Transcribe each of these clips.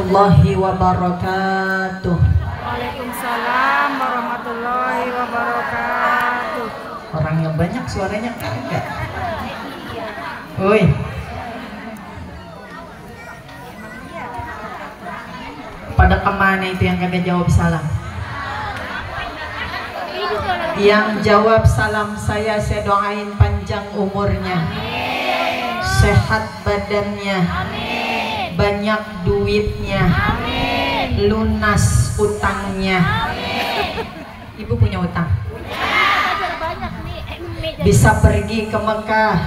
warahmatullahi wabarakatuh. Waalaikumsalam warahmatullahi wabarakatuh. Orangnya banyak, suaranya kagak. Woi. Pada kemana itu yang kagak jawab salam? Yang jawab salam saya doain panjang umurnya, sehat badannya, banyak duitnya, lunas utangnya. Ibu punya utang? Bisa pergi ke Mekah,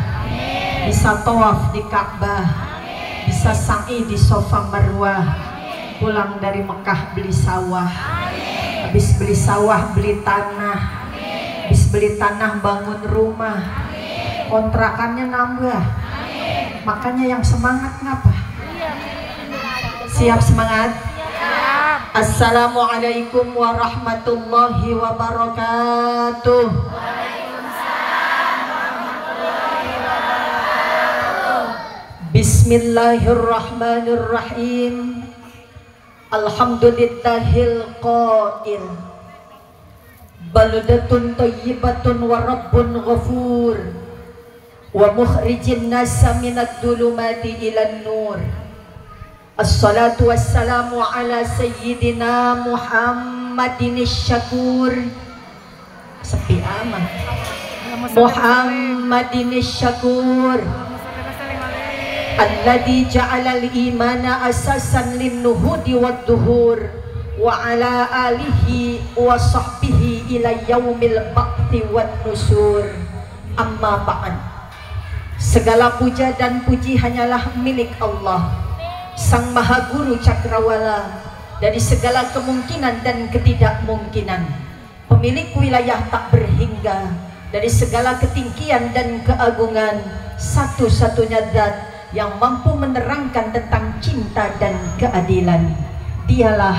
bisa tawaf di Ka'bah, bisa sa'i di Safa Marwah, pulang dari Mekah beli sawah, habis beli sawah beli tanah, habis beli tanah bangun rumah, kontrakannya nambah. Makanya yang semangat ngapa? Siap semangat? Assalamualaikum warahmatullahi wabarakatuh. Bismillahirrahmanirrahim. Alhamdulillahil qail, baldatun thayyibatun wa rabbun ghafur, wa mukhrijin nasa minad dhulumati ilan nur. Assalatu wassalamu ala sayyidina Muhammadin syakur. Sepi amat. Muhammadin syakur, alladhi ja'alal imana asasan linnuhudi wadduhur, wa ala alihi wa sahbihi ila yaumil ba'thi wan nusur. Amma ba'an. Segala puja dan puji hanyalah milik Allah, Sang Maha Guru Cakrawala, dari segala kemungkinan dan ketidakmungkinan, pemilik wilayah tak berhingga, dari segala ketinggian dan keagungan, satu-satunya zat yang mampu menerangkan tentang cinta dan keadilan. Dialah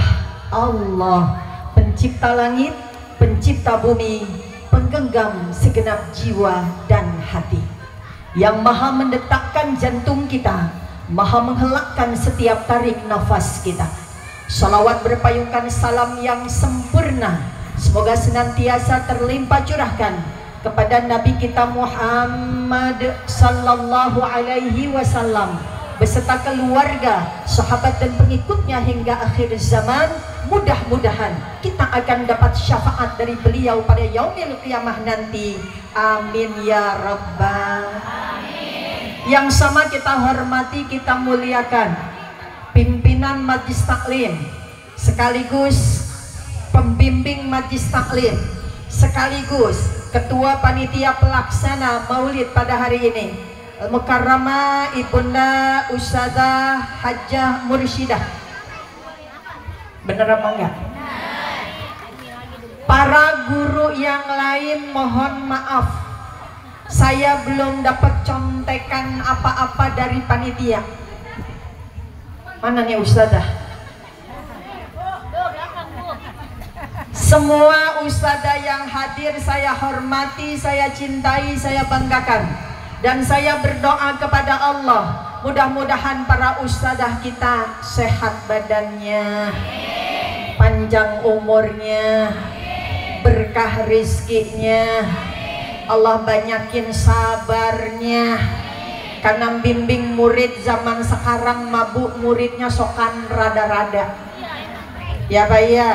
Allah, pencipta langit, pencipta bumi, penggenggam segenap jiwa dan hati, yang maha mendetakkan jantung kita, maha menghelakkan setiap tarik nafas kita. Salawat berpayungkan salam yang sempurna semoga senantiasa terlimpah curahkan kepada Nabi kita Muhammad sallallahu alaihi wasallam beserta keluarga, sahabat dan pengikutnya hingga akhir zaman. Mudah-mudahan kita akan dapat syafaat dari beliau pada yaumil qiyamah nanti. Amin ya rabbal alamin. Yang sama kita hormati, kita muliakan pimpinan Majlis Taklim sekaligus pembimbing Majlis Taklim sekaligus Ketua Panitia Pelaksana Maulid pada hari ini, Al-Mukarramah Ibunda Ustazah Hajjah Mursyidah. Bener apa enggak? Para guru yang lain mohon maaf, saya belum dapat contekan apa-apa dari panitia. Mana nih Ustazah? Semua ustazah yang hadir saya hormati, saya cintai, saya banggakan, dan saya berdoa kepada Allah mudah-mudahan para ustazah kita sehat badannya, panjang umurnya, berkah rizkinya, Allah banyakin sabarnya. Karena bimbing murid zaman sekarang mabuk muridnya sokan rada-rada. Ya Pak ya.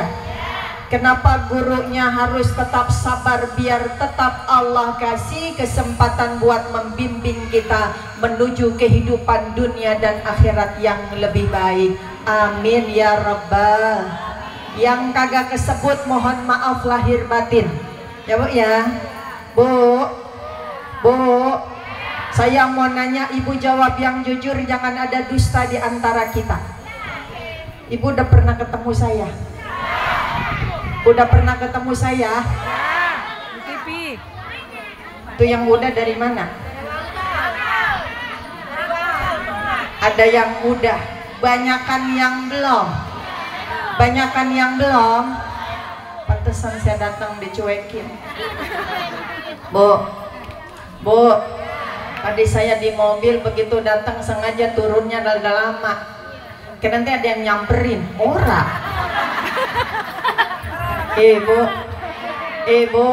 Kenapa gurunya harus tetap sabar biar tetap Allah kasih kesempatan buat membimbing kita menuju kehidupan dunia dan akhirat yang lebih baik. Amin ya rabbal. Yang kagak kesebut mohon maaf lahir batin. Ya Bu ya. Bu. Saya mau nanya, Ibu jawab yang jujur, jangan ada dusta di antara kita. Ibu udah pernah ketemu saya? Udah pernah ketemu saya? Di TV. Itu yang udah dari mana? Ada yang udah, banyakan yang belum. Banyakan yang belum. Pantesan saya datang dicuekin. Bu, tadi saya di mobil begitu datang sengaja turunnya agak lama. Kira nanti ada yang nyamperin, ora. Ibu,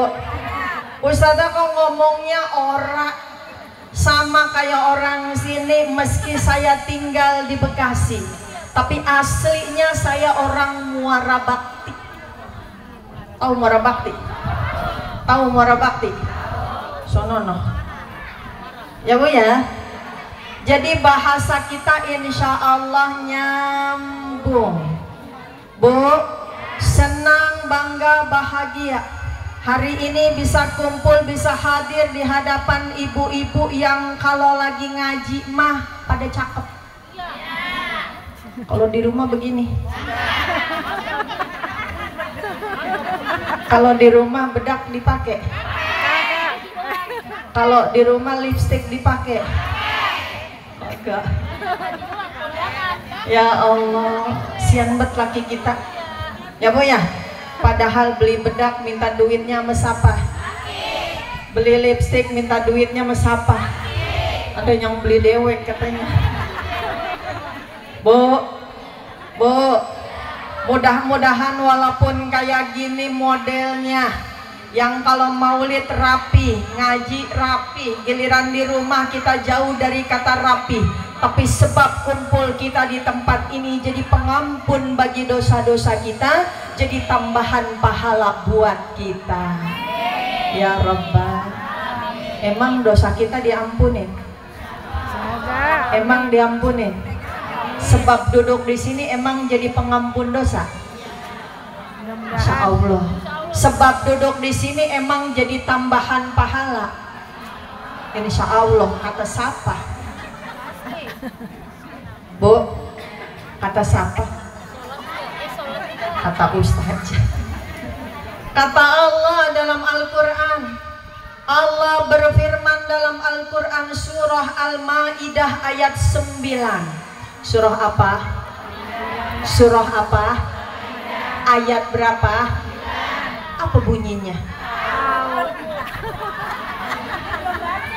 Ustazah kok ngomongnya ora, sama kayak orang sini. Meski saya tinggal di Bekasi, tapi aslinya saya orang Muara Bakti. Tahu Muara Bakti? Tahu Muara Bakti? Sonono. Ya Bu ya. Jadi bahasa kita insya Allah nyambung. Bu, senang, bangga, bahagia hari ini bisa kumpul, bisa hadir di hadapan ibu-ibu yang kalau lagi ngaji mah pada cakep. Kalau di rumah begini. Kalau di rumah bedak dipakai. Kalau di rumah lipstik dipakai. Enggak. Ya Allah, sian bet laki kita. Ya Bu ya. Padahal beli bedak minta duitnya mesapa. Beli lipstik minta duitnya mesapa. Ada yang beli dewek katanya. Bu, mudah-mudahan walaupun kayak gini modelnya, yang kalau maulid rapi, ngaji rapi, giliran di rumah kita jauh dari kata rapi, tapi sebab kumpul kita di tempat ini jadi pengampun bagi dosa-dosa kita, jadi tambahan pahala buat kita. Ya Rabbah. Emang dosa kita diampunin? Emang diampunin? Sebab duduk di sini emang jadi pengampun dosa? Masya Allah. Sebab duduk di sini emang jadi tambahan pahala? Insya Allah. Kata siapa? Bu, kata siapa? Kata Ustaz. Kata Allah dalam Al-Quran. Allah berfirman dalam Al-Quran surah Al-Ma'idah ayat 9. Surah apa? Surah apa? Ayat berapa? Apa bunyinya?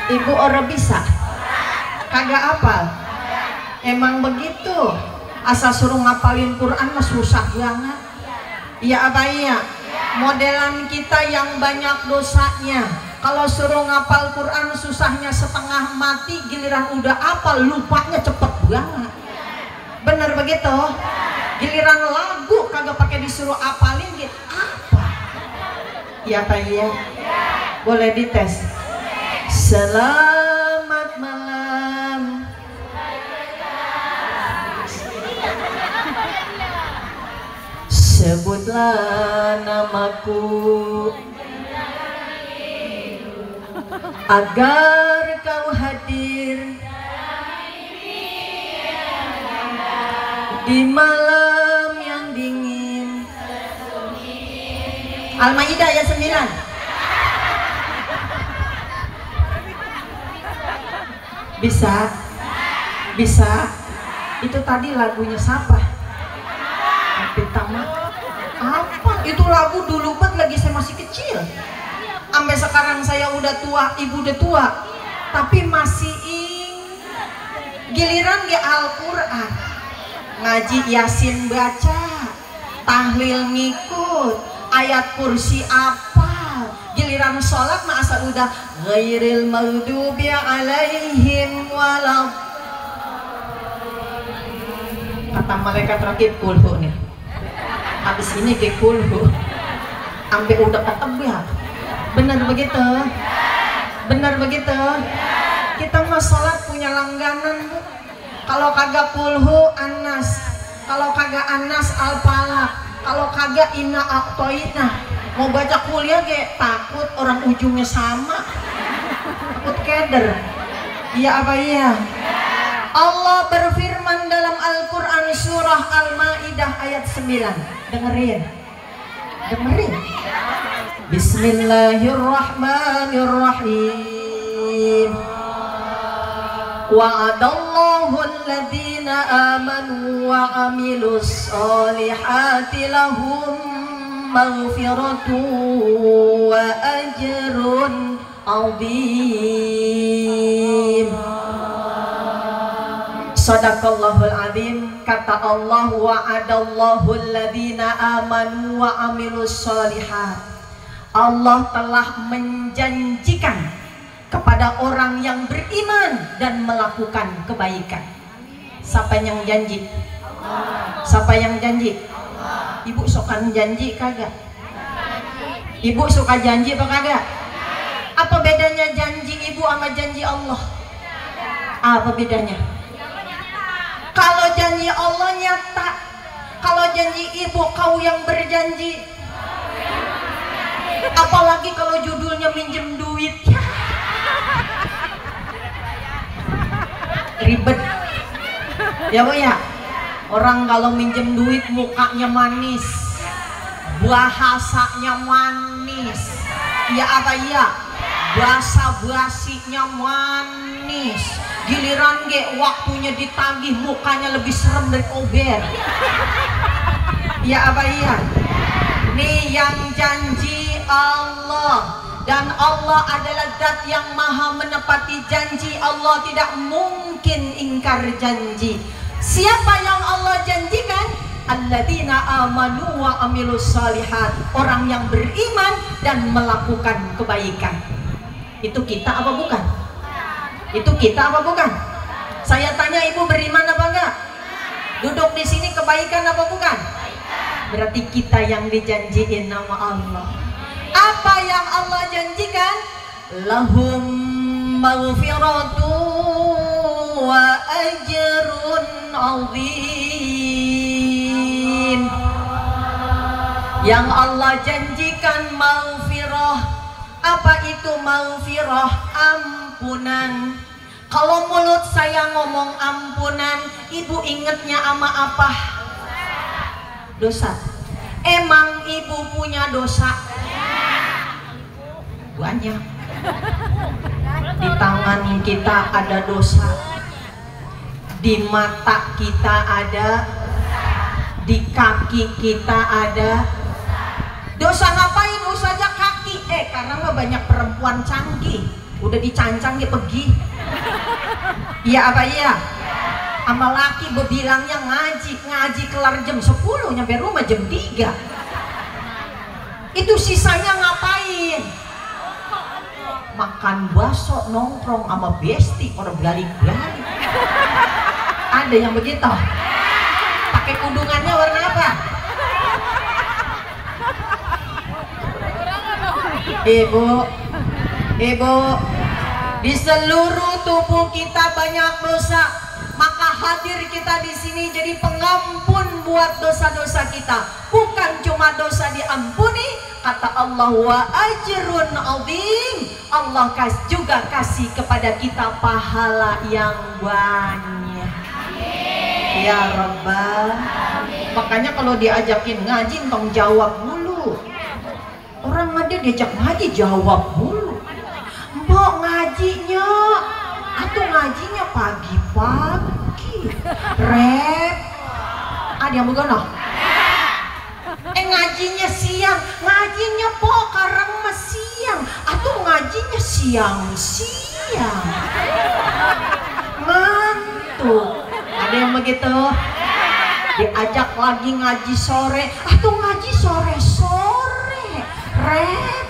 Ibu orang bisa? Kagak apal? Emang begitu? Asal suruh ngapalin Quran mah susah banget. Iya apa iya? Modelan kita yang banyak dosanya. Kalau suruh ngapal Quran susahnya setengah mati, giliran udah apal lupanya cepet banget. Bener begitu? Giliran lagu kagak pakai disuruh apalin gitu. Apa? Iya apa iya? Boleh dites. Selamat malam. Sebutlah namaku agar kau hadir di malam yang dingin. Al-Maidah ayat 9. Bisa? Bisa? Itu tadi lagunya siapa? Tapi tamat. Apa? Itu lagu dulu banget lagi saya masih kecil. Sampai sekarang saya udah tua, ibu udah tua, tapi masih giliran di Al-Quran. Ngaji Yasin baca, tahlil ngikut, ayat kursi apa, giliran sholat mah asal udah ghairil maghdubi alaihim walad. Kata malaikat rakib kulhu nih, habis ini ke kulhu sampai udah ketebak. Benar begitu? Benar begitu? Kita mah sholat punya langganan Bu. Kalau kagak kulhu Anas, kalau kagak Anas Al-Falaq, kalau kagak Inna A'toina. Mau baca kuliah kayak takut orang ujungnya sama, takut keder. Iya apa iya? Allah berfirman dalam Al-Quran surah Al-Ma'idah ayat 9. Dengerin, dengerin. Bismillahirrahmanirrahim. Wa'adallahu alladhina amanu wa amilus solihati lahum maghfiratu wa ajrun azim. Sadaqallahul azim. kata Allah, wa'adallahu alladhina amanu wa amilus sholihat. Allah telah menjanjikan kepada orang yang beriman dan melakukan kebaikan. Siapa yang janji? Siapa yang janji? Ibu suka janji kagak? Ibu suka janji apa kagak? Apa bedanya janji ibu sama janji Allah? Apa bedanya? Kalau janji Allah nyata, kalau janji ibu kau yang berjanji. Apalagi kalau judulnya minjem duit, ribet ya Bu ya. Orang kalau minjem duit mukanya manis, bahasanya manis, ya apa ya, bahasa basinya manis. Giliran waktunya ditagih mukanya lebih serem dari ober. Ya apa iya? Nih yang janji Allah, dan Allah adalah zat yang maha menepati janji. Allah tidak mungkin ingkar janji. Siapa yang Allah janjikan? Alladzina amanu wa amilus sholihat, orang yang beriman dan melakukan kebaikan. Itu kita apa bukan? Itu kita apa bukan? Saya tanya, ibu beriman apa enggak? Duduk di sini kebaikan apa bukan? Berarti kita yang dijanjiin nama Allah. Apa yang Allah janjikan? Lahum maghfiratu wa ajrun azim. Yang Allah janjikan maghfirah. Apa itu maghfirah? Ampunan. Kalau mulut saya ngomong ampunan, ibu ingetnya ama apa? Dosa. Emang ibu punya dosa? Banyak. Di tangan kita ada dosa, di mata kita ada, di kaki kita ada. Dosa ngapain? Usah aja kaki. Karena mah banyak perempuan canggih, udah dicancang dia pergi. Iya apa iya? Sama laki berbilangnya ngaji kelar jam 10, nyampe rumah jam 3. Itu sisanya ngapain? Makan bakso, nongkrong sama besti, orang belalik-belalik. Ada yang begitu? Pakai kudungannya warna apa? Ibu, di seluruh tubuh kita banyak dosa, maka hadir kita di sini jadi pengampun buat dosa-dosa kita. Bukan cuma dosa diampuni, kata Allah, wa ajrun azim. Allah juga kasih kepada kita pahala yang banyak. Ya Rabbal. Makanya kalau diajakin ngaji tong jawab mulu. Orang ada diajak ngaji jawab mulu. Mbok ngajinya, atau ngajinya pagi-pagi. Rep. Ada yang begono? Ngajinya siang, ngajinya po karang mas siang, atau ngajinya siang-siang. Ngantuk. Ada yang begitu? Diajak lagi ngaji sore, atau ngaji sore-sore. Rep.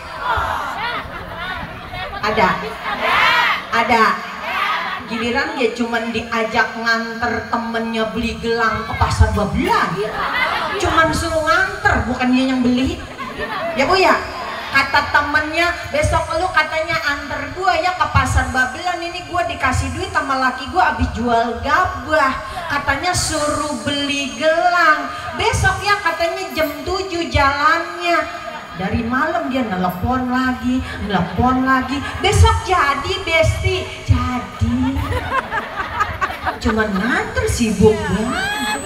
Ada. Giliran dia cuman diajak nganter temennya beli gelang ke pasar Babelan, cuman suruh nganter, bukan dia yang beli. Ya Bu ya, kata temennya, besok lu katanya anter gua ya ke pasar Babelan, ini gua dikasih duit sama laki gua abis jual gabah, katanya suruh beli gelang. Besok ya katanya jam 7 jalannya. Dari malam dia nelpon lagi, besok jadi besti, jadi. Cuman nganter sibuk banget.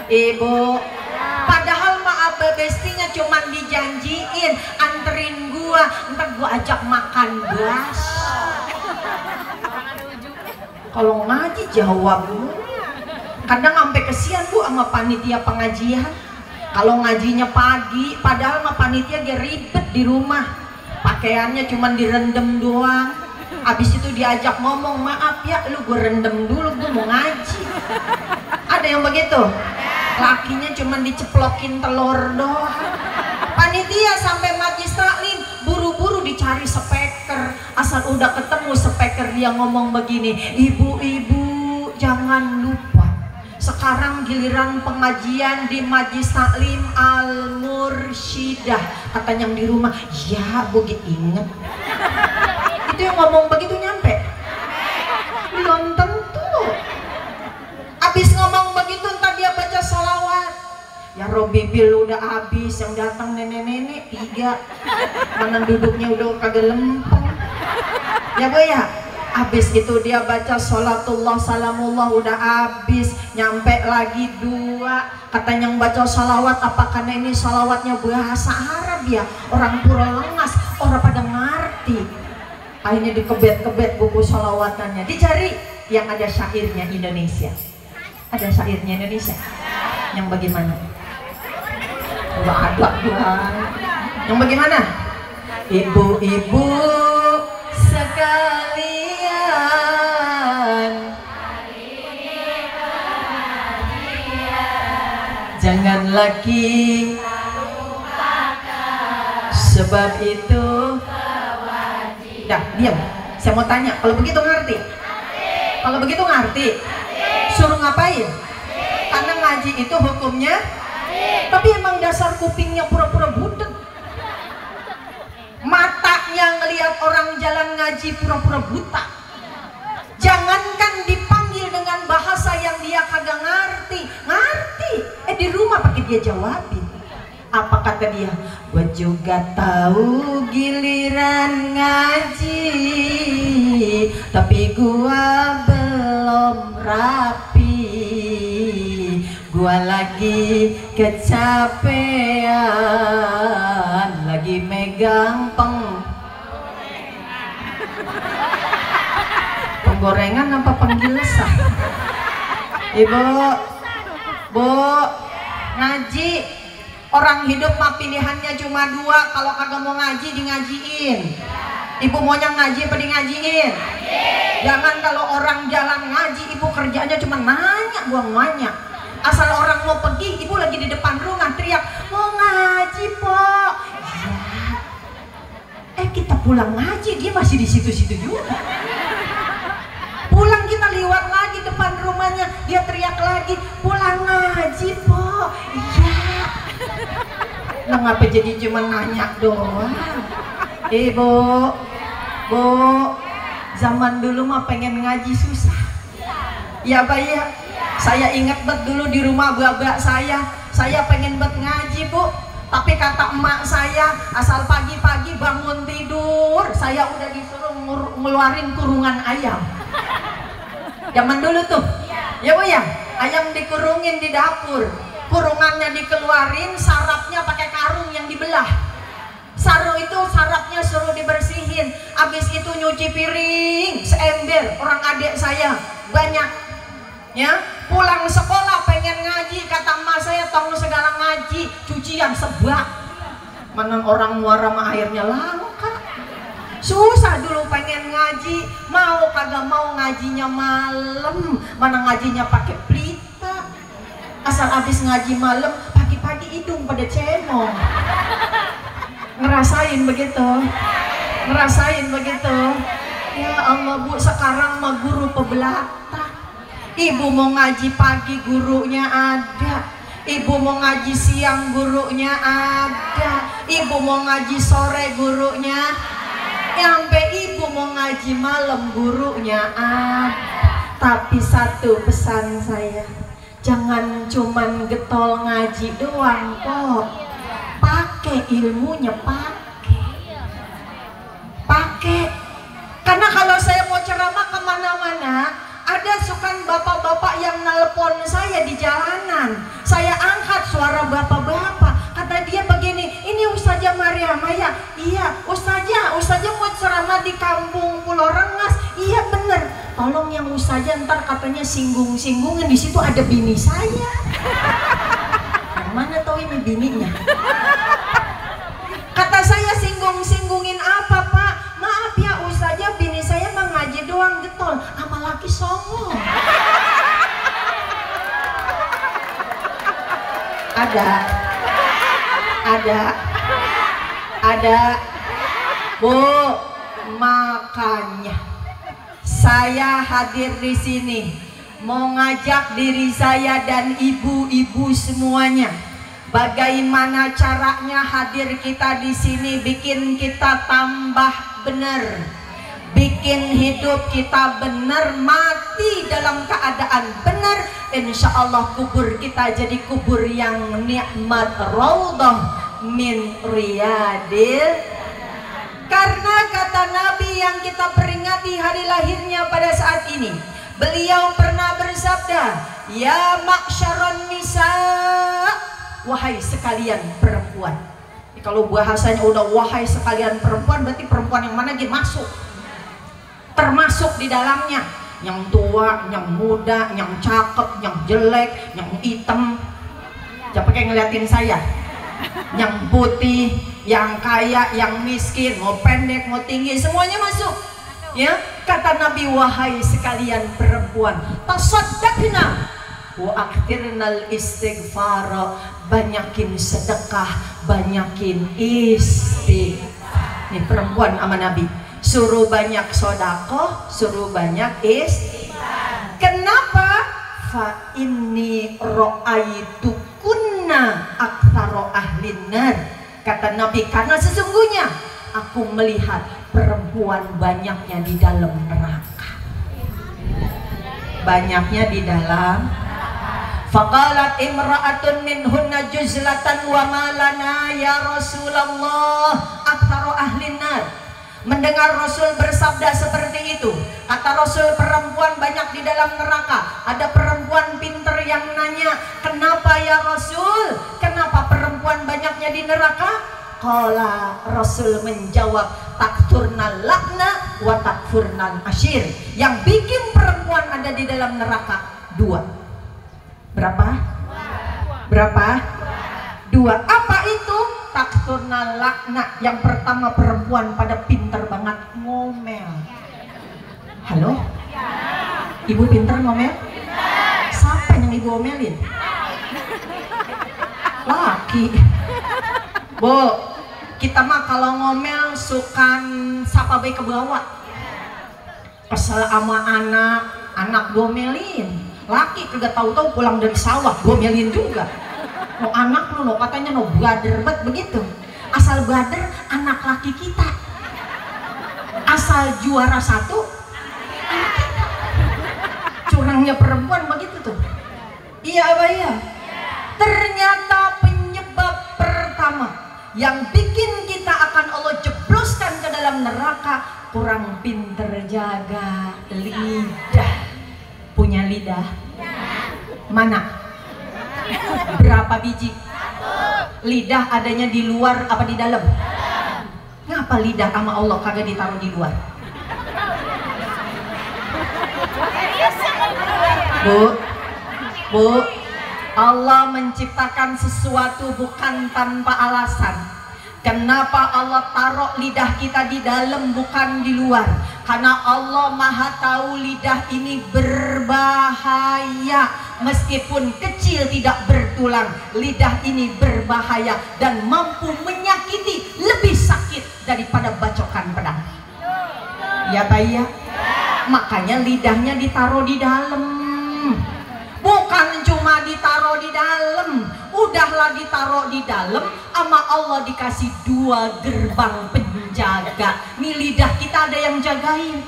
Ibu, padahal maaf bestinya cuman dijanjiin anterin gua, ntar gua ajak makan bakso. Kalau ngaji jawab dulu. Kadang sampai kesian Bu sama panitia pengajian. Kalau ngajinya pagi, padahal sama panitia dia ribet di rumah. Pakaiannya cuman direndam doang. Abis itu diajak ngomong, maaf ya lu gue rendem dulu, gue mau ngaji. Ada yang begitu? Lakinya cuma diceplokin telur doang. Panitia sampai majlis taklim buru-buru dicari speaker. Asal udah ketemu speaker dia ngomong begini, ibu-ibu jangan lupa, sekarang giliran pengajian di majlis taklim Al-Mursyidah. Katanya yang di rumah, ya gue inget. Itu yang ngomong begitu nyampe? Belum tentu. Abis ngomong begitu ntar dia baca sholawat. Ya Robi bil udah habis, yang datang nenek-nenek 3. Mana duduknya udah kagak lempeng. Ya Bu ya. Habis itu dia baca sholatullah salamullah udah habis, nyampe lagi 2. Katanya yang baca sholawat, apa karena ini sholawatnya bahasa Arab ya? Orang pura lengas, orang pada ngerti. Akhirnya dikebet-kebet buku sholawatannya, dicari yang ada syairnya Indonesia. Ada syairnya Indonesia? Yang bagaimana? Nggak ada Tuhan. Yang bagaimana? Ibu-ibu sekalian, jangan lagi sebab itu. Dah, diam. Saya mau tanya, kalau begitu ngerti? Kalau begitu ngerti? Suruh ngapain? Karena ngaji itu hukumnya. Tapi emang dasar kupingnya pura-pura budek. Matanya ngelihat orang jalan ngaji pura-pura buta. Jangankan dipanggil dengan bahasa yang dia kagak ngerti. Ngerti. Di rumah pakai dia jawabin. Apa kata dia? Gua juga tahu giliran ngaji, tapi gua belum rapi. Gua lagi kecapean, lagi megang penggorengan apa penggilesan? Ibu, Bu, ngaji. Orang hidup mah pilihannya cuma 2, kalau kagak mau ngaji di ngajiin. Ibu maunya ngaji apa di ngajiin? Jangan kalau orang jalan ngaji, ibu kerjanya cuma nanya, buang nanya. Asal orang mau pergi, ibu lagi di depan rumah teriak, mau ngaji po. Ya. Kita pulang ngaji, dia masih di situ-situ juga. Pulang kita lewat lagi depan rumahnya, dia teriak lagi, pulang ngaji po. Iya. Lah ngapa jadi cuma nanya doang? Ibu, Bu, zaman dulu mah pengen ngaji susah. Ya Pak ya. Saya ingat bet dulu di rumah babak saya pengen bet ngaji Bu. Tapi kata emak saya, asal pagi-pagi bangun tidur, saya udah disuruh ngeluarin kurungan ayam. Zaman dulu tuh, ya Bu ya, ayam dikurungin di dapur. Kurungannya dikeluarin, sarapnya pakai karung yang dibelah. Sarung itu sarapnya suruh dibersihin. Habis itu nyuci piring seember. Orang adik saya banyak. Ya, pulang sekolah pengen ngaji, kata emak saya tong segala ngaji, cucian sebak. Mana orang muara mah airnya langka. Susah dulu pengen ngaji, mau kagak mau ngajinya malam, mana ngajinya pakai pelita. Asal habis ngaji malam, pagi-pagi hidung pada cemong. Ngerasain begitu? Ngerasain begitu? Ya Allah Bu, sekarang mah guru pebelata. Ibu mau ngaji pagi gurunya ada, ibu mau ngaji siang gurunya ada, ibu mau ngaji sore gurunya, sampai ibu mau ngaji malam gurunya ada. Tapi satu pesan saya, jangan cuman getol ngaji doang kok, pakai ilmunya, pakai. Karena kalau saya mau ceramah kemana-mana, ada sukan bapak-bapak yang nelpon saya di jalanan, saya angkat suara bapak-bapak, kata dia begini, ini Ustazah Mariam ya? Iya Ustazah mau ceramah di kampung Pulau Rengas. Iya bener, tolong yang Ustazah ntar katanya singgung-singgungan, di situ ada bini saya. Yang mana tahu ini bininya? Kata saya singgung-singgungin apa Pak? Maaf ya Ustazah, bini saya mah nyantol, sama laki songo. Ada, Bu. Makanya saya hadir di sini mau ngajak diri saya dan ibu-ibu semuanya. Bagaimana caranya hadir kita di sini bikin kita tambah benar, bikin hidup kita benar, mati dalam keadaan benar. Insya Allah kubur kita jadi kubur yang nikmat, raudhah min riyadil. Karena kata Nabi yang kita peringati hari lahirnya pada saat ini, beliau pernah bersabda, ya ma'syaron nisa, wahai sekalian perempuan. Kalau bahasanya udah wahai sekalian perempuan, berarti perempuan yang mana gitu masuk, termasuk di dalamnya, yang tua, yang muda, yang cakep, yang jelek, yang hitam. Jangan pakai ngeliatin saya. Yang putih, yang kaya, yang miskin, mau pendek, mau tinggi, semuanya masuk. Ya, kata Nabi, wahai sekalian perempuan, tasaddaqna wa akthirnal istighfar, banyakin sedekah, banyakin istighfar. Ini perempuan sama Nabi, suruh banyak sedekah, suruh banyak istighfar. Kenapa? Fa inni ra'aitu kunna aktsara ahlin nar. Kata Nabi, karena sesungguhnya aku melihat perempuan banyaknya di dalam neraka. Banyaknya di dalam. Faqalat imra'atun minhunna juzlatan wa malana ya Rasulullah aktsara ahlin nar. Mendengar Rasul bersabda seperti itu, kata Rasul, perempuan banyak di dalam neraka. Ada perempuan pinter yang nanya, kenapa ya Rasul? Kenapa perempuan banyaknya di neraka? Qala, Rasul menjawab, takfurnal lakna wa takfurnal asyir. Yang bikin perempuan ada di dalam neraka dua. Berapa? Berapa? Dua. Apa itu? Takfurnal lakna. Yang pertama, perempuan pada pinter banget ngomel. Halo? Ibu pinter ngomel? Siapa yang ibu omelin? Laki. Bu, kita mah kalau ngomel suka sapa baik ke bawah. Kesel sama anak gomelin. Laki kagak tahu-tahu pulang dari sawah gomelin juga. No anak lu, no katanya no brother bet begitu. Asal brother anak laki kita. Asal juara satu anak kita. Curangnya perempuan begitu tuh. Iya apa iya? Ternyata penyebab pertama yang bikin kita akan Allah jebloskan ke dalam neraka, kurang pinter jaga lidah. Punya lidah? Mana? Berapa biji? Lidah adanya di luar apa di dalam? Ngapa lidah sama Allah kagak ditaruh di luar? Bu, Allah menciptakan sesuatu bukan tanpa alasan. Kenapa Allah taruh lidah kita di dalam bukan di luar? Karena Allah Maha tahu lidah ini berbahaya. Meskipun kecil tidak bertulang, lidah ini berbahaya dan mampu menyakiti, lebih sakit daripada bacokan pedang. Ya Pak ya? Makanya lidahnya ditaruh di dalam. Bukan cuma ditaruh di dalam, udahlah ditaruh di dalam, sama Allah dikasih dua gerbang penjaga. Nih lidah kita ada yang jagain.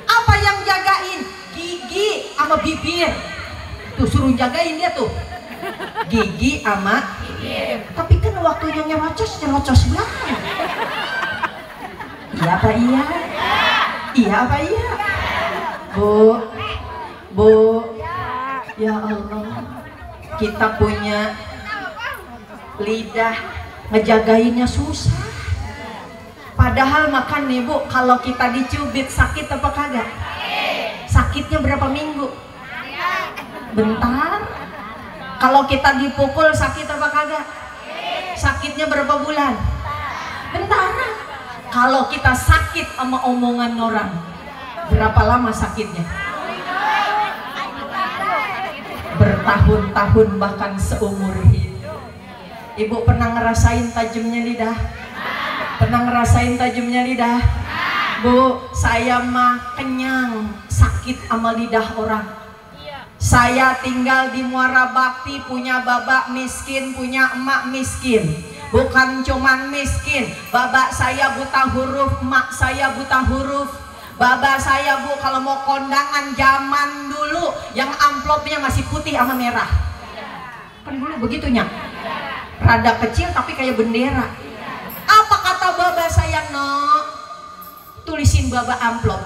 Apa yang jagain? Gigi sama bibir. Tuh suruh jagain dia tuh. Gigi sama bibir. Tapi kan waktunya nyerocos banget. Iya apa iya? Iya apa iya? Bu, ya Allah, kita punya lidah ngejagainnya susah. Padahal makan nih Bu, kalau kita dicubit sakit apa kagak? Sakitnya berapa minggu? Bentar. Kalau kita dipukul sakit apa kagak? Sakitnya berapa bulan? Bentar. Kalau kita sakit sama omongan orang, Berapa lama sakitnya? Bertahun-tahun, bahkan seumur hidup. Ibu pernah ngerasain tajamnya lidah? Pernah ngerasain tajamnya lidah? Bu, saya mah kenyang sakit sama lidah orang. Saya tinggal di Muara Bakti, punya babak miskin, punya emak miskin. Bukan cuman miskin, babak saya buta huruf, emak saya buta huruf. Baba saya, Bu, kalau mau kondangan zaman dulu yang amplopnya masih putih sama merah. Kan dulu begitunya. Rada kecil tapi kayak bendera. Apa kata baba saya? No, tulisin baba amplop.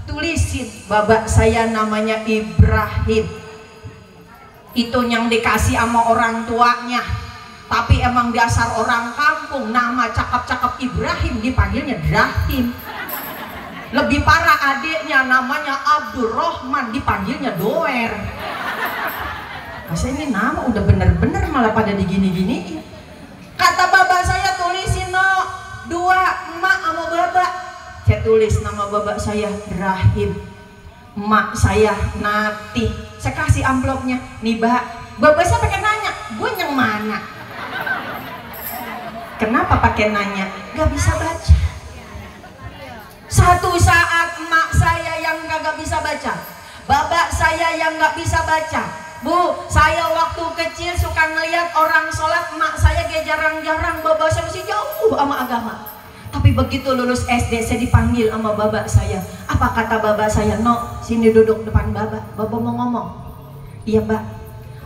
Tulisin baba saya namanya Ibrahim. Itu yang dikasih sama orang tuanya. Tapi emang dasar orang kampung, nama cakep-cakep Ibrahim dipanggilnya Drahim. Lebih parah adiknya namanya Abdurrahman dipanggilnya Doer. Masa ini nama udah bener-bener malah pada digini-gini. Kata baba saya tulisin no, 2 emak sama baba. Saya tulis nama baba saya Rahim, emak saya Nati. Saya kasih amplopnya. Nih baba saya pakai nanya, gue yang mana? Kenapa pakai nanya? Gak bisa baca. Satu saat emak saya yang gak bisa baca, babak saya yang gak bisa baca. Bu, saya waktu kecil suka ngeliat orang sholat, emak saya kayak jarang-jarang, babak saya masih jauh sama agama. Tapi begitu lulus SD saya dipanggil sama babak saya. Apa kata babak saya? No, sini duduk depan babak. Babak mau ngomong. Iya mbak,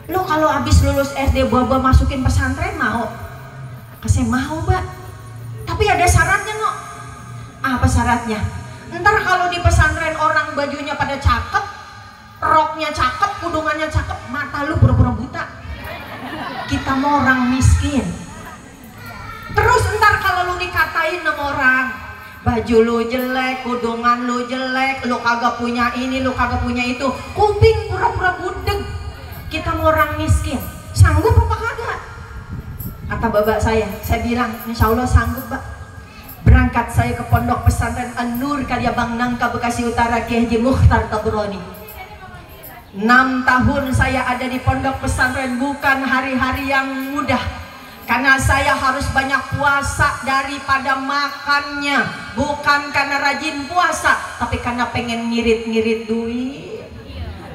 lo kalau habis lulus SD babak masukin pesantren mau? Kasih mau mbak, tapi ada syaratnya no. Apa syaratnya? Ntar kalau di pesantren orang bajunya pada cakep, roknya cakep, kudungannya cakep, mata lu pura-pura buta. Kita mau orang miskin. Terus ntar kalau lu dikatain sama orang, baju lu jelek, kudungan lu jelek, lu kagak punya ini, lu kagak punya itu, kuping pura-pura budeg. Kita mau orang miskin. Sanggup apa kagak? Kata babak saya bilang, insya Allah sanggup mbak. Berangkat saya ke pondok pesantren An-Nur Kaliabang Nangka Bekasi Utara Kiai Haji Mukhtar Tabrani. 6 tahun saya ada di pondok pesantren, bukan hari-hari yang mudah. Karena saya harus banyak puasa daripada makannya. Bukan karena rajin puasa, tapi karena pengen ngirit-ngirit duit.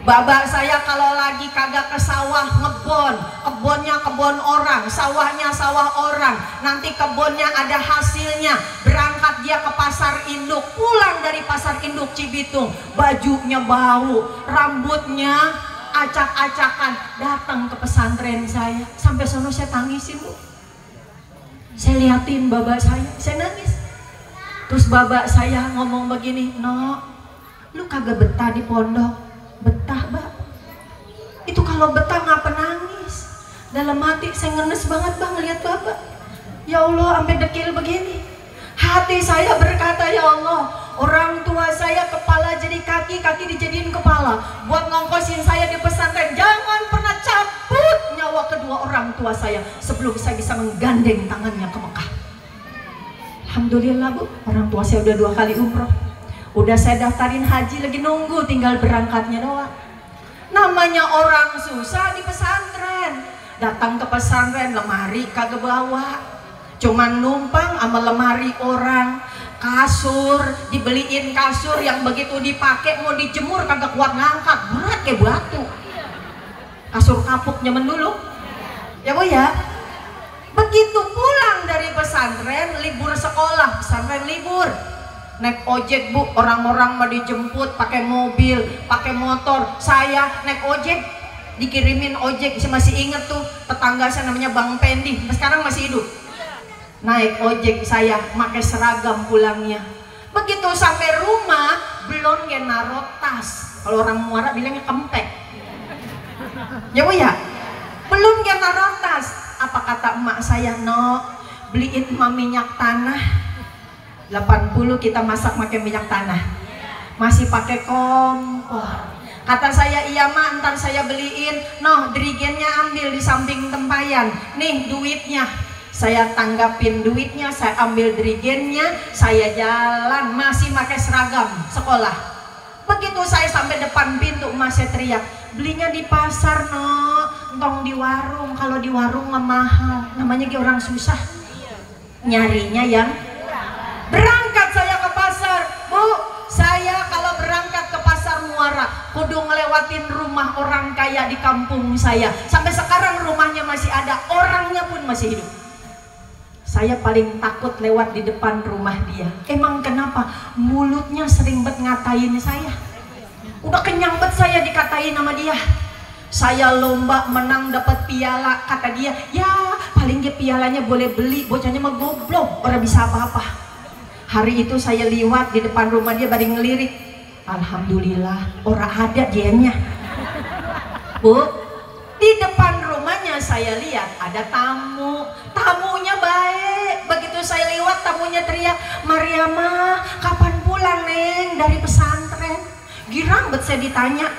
Babak saya kalau lagi kagak ke sawah ngebon, kebonnya kebon orang, sawahnya sawah orang, nanti kebonnya ada hasilnya, berangkat dia ke pasar induk, pulang dari pasar induk Cibitung, bajunya bau, rambutnya acak-acakan, datang ke pesantren saya, sampai sono saya tangisin Bu. Saya liatin babak saya nangis. Terus babak saya ngomong begini, no, lu kagak betah di pondok? Betah mbak, itu kalau betah ngapa nangis? Dalam hati saya ngenes banget bang ngeliat bapak. Ya Allah, sampai dekil begini. Hati saya berkata, ya Allah, orang tua saya kepala jadi kaki, kaki dijadiin kepala, buat ngongkosin saya di pesantren. Jangan pernah cabut nyawa kedua orang tua saya sebelum saya bisa menggandeng tangannya ke Mekah. Alhamdulillah Bu, orang tua saya udah 2 kali umroh. Udah saya daftarin haji, lagi nunggu tinggal berangkatnya doang. Namanya orang susah di pesantren. Datang ke pesantren, lemari kagak bawa, cuman numpang sama lemari orang. Kasur, dibeliin kasur yang begitu dipakai mau dijemur kagak kuat ngangkat, berat kayak batu. Kasur kapuk nyaman dulu. Ya Bu ya. Begitu pulang dari pesantren, libur sekolah, pesantren libur. Naik ojek Bu, orang-orang mau dijemput pakai mobil, pakai motor. Saya naik ojek, dikirimin ojek. Saya masih inget tuh tetangga saya namanya Bang Pendi, sekarang masih hidup. Naik ojek saya, pakai seragam pulangnya. Begitu sampai rumah, belum naruh tas. Kalau orang Muara bilangnya kempek. Ya Bu ya, belum naruh tas. Apa kata emak saya? No, beliin minyak tanah. 80 kita masak pakai minyak tanah, masih pakai kompor. Kata saya, iya mak, ntar saya beliin. No, dirigennya ambil di samping tempayan. Nih duitnya. Saya tanggapin duitnya, saya ambil dirigennya, saya jalan masih pakai seragam sekolah. Begitu saya sampai depan pintu, emak saya teriak, belinya di pasar no, entong di warung. Kalau di warung mah mahal, namanya orang susah nyarinya yang. Berangkat saya ke pasar, Bu. Saya kalau berangkat ke pasar Muara kudu ngelewatin rumah orang kaya di kampung saya. Sampai sekarang rumahnya masih ada, orangnya pun masih hidup. Saya paling takut lewat di depan rumah dia. Emang kenapa? Mulutnya sering bet ngatain saya. Udah kenyang bet saya dikatain sama dia. Saya lomba menang dapat piala, kata dia, ya paling dia pialanya boleh beli, bocahnya mah goblok, orang bisa apa-apa. Hari itu saya liwat di depan rumah dia, bari ngelirik, alhamdulillah orang ada dianya. Bu, di depan rumahnya saya lihat ada tamu, tamunya baik. Begitu saya lewat, tamunya teriak, Mariama kapan pulang neng dari pesantren? Girang bet saya ditanya.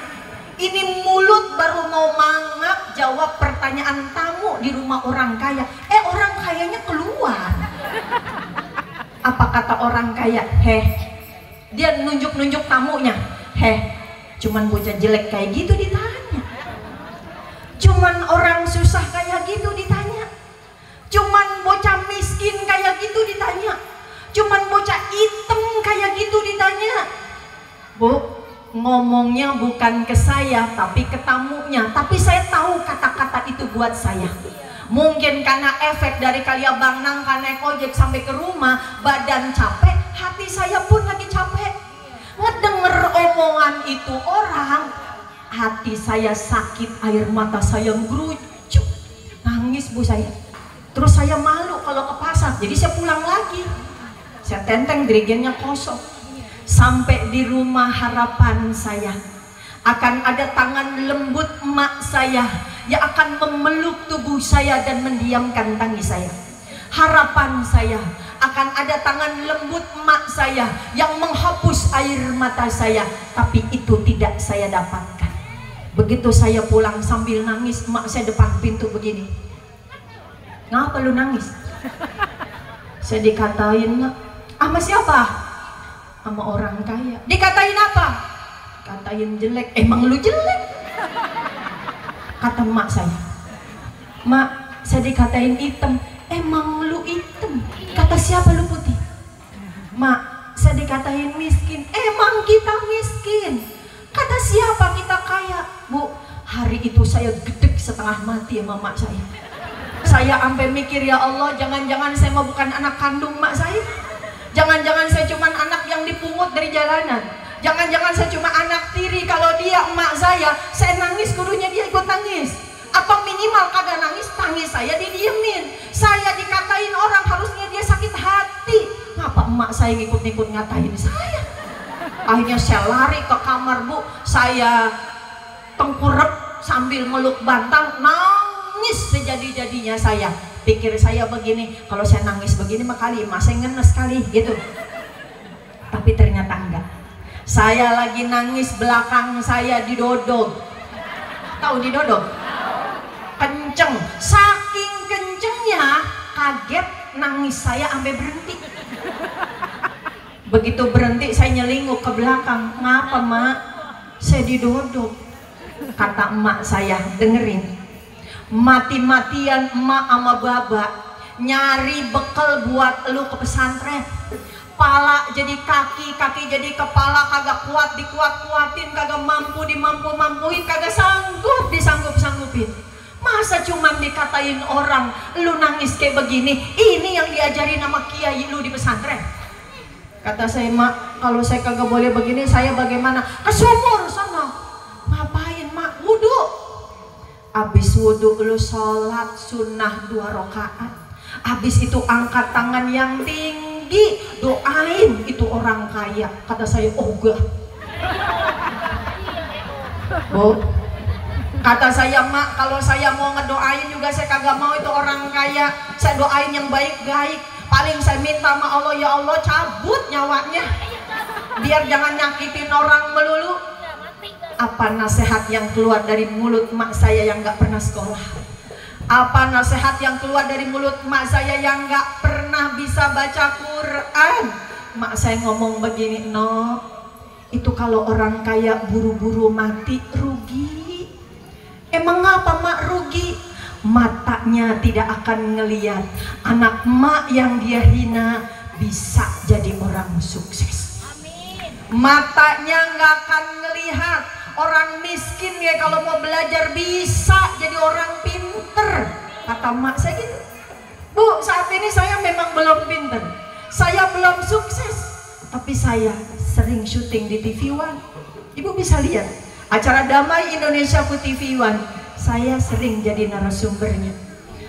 Ini mulut baru mau mangap jawab pertanyaan tamu di rumah orang kaya. Orang kayanya keluar. Apa kata orang kaya? Heh, dia nunjuk-nunjuk tamunya. Heh, cuman bocah jelek kayak gitu ditanya. Cuman orang susah kayak gitu ditanya. Cuman bocah miskin kayak gitu ditanya. Cuman bocah hitam kayak gitu ditanya. Bu, ngomongnya bukan ke saya tapi ke tamunya. Tapi saya tahu kata-kata itu buat saya. Mungkin karena efek dari kali abang nangka naik ojek sampai ke rumah, badan capek, hati saya pun lagi capek. Ngedenger omongan itu orang, hati saya sakit, air mata saya ngerucuk, nangis bu saya. Terus saya malu kalau ke pasar, jadi saya pulang lagi. Saya tenteng dirigennya kosong. Sampai di rumah harapan saya, akan ada tangan lembut emak saya yang akan memeluk tubuh saya dan mendiamkan tangis saya. Harapan saya, akan ada tangan lembut emak saya yang menghapus air mata saya. Tapi itu tidak saya dapatkan. Begitu saya pulang sambil nangis, emak saya depan pintu begini, ngapa lu nangis? Saya dikatain, sama siapa? Sama orang kaya. Dikatain apa? Katain jelek. Emang lu jelek? Kata emak saya, mak saya dikatain hitam. Emang lu hitam? Kata siapa lu putih? Mak saya dikatain miskin. Emang kita miskin? Kata siapa kita kaya? Bu, hari itu saya gedek setengah mati sama mak saya. Saya sampai mikir, ya Allah, jangan-jangan saya mah bukan anak kandung mak saya. Jangan-jangan saya cuma anak yang dipungut dari jalanan. Jangan-jangan saya cuma anak tiri. Kalau dia emak saya nangis, kudunya dia ikut nangis. Atau minimal kagak nangis, tangis saya didiemin. Saya dikatain orang, harusnya dia sakit hati. Ngapa emak saya ngikut-ngikut ngatain saya? Akhirnya saya lari ke kamar bu. Saya tengkurap sambil meluk bantal, nangis sejadi-jadinya saya. Pikir saya begini, kalau saya nangis begini mah kali emak saya ngenes kali gitu. Tapi ternyata enggak. Saya lagi nangis, belakang saya didodog. Tahu didodog? Kenceng, saking kencengnya kaget nangis saya sampai berhenti. Begitu berhenti saya nyelinguk ke belakang. Ngapa mak? Saya didodog. Kata emak saya, dengerin, mati-matian emak sama baba nyari bekal buat lu ke pesantren. Pala jadi kaki, kaki jadi kepala, kagak kuat dikuat-kuatin, kagak mampu dimampu-mampuin, kagak sanggup disanggup-sanggupin. Masa cuman dikatain orang, lu nangis kayak begini, ini yang diajarin sama kiai lu di pesantren? Kata saya, mak, kalau saya kagak boleh begini, saya bagaimana? Ke sumur sana. Ngapain mak? Wudhu. Abis wudhu lu sholat sunnah 2 rakaat. Abis itu angkat tangan yang tinggi, doain itu orang kaya. Kata saya, ogah. Oh, kata saya, mak, kalau saya mau ngedoain juga saya kagak mau itu orang kaya. Saya doain yang baik-baik. Paling saya minta sama Allah, ya Allah cabut nyawanya, biar jangan nyakitin orang melulu. Apa nasihat yang keluar dari mulut mak saya yang gak pernah sekolah? Apa nasihat yang keluar dari mulut mak saya yang gak pernah bisa baca Quran? Mak saya ngomong begini, no, Itu kalau orang kaya buru-buru mati rugi. Emang apa mak rugi? Matanya tidak akan ngeliat anak mak yang dia hina bisa jadi orang sukses. Matanya nggak akan ngelihat orang miskin ya kalau mau belajar bisa jadi orang pinter. Kata mak saya gitu, Bu, saat ini saya memang belum pinter, saya belum sukses, tapi saya sering syuting di TV One. Ibu bisa lihat acara Damai Indonesia ku TV One, saya sering jadi narasumbernya.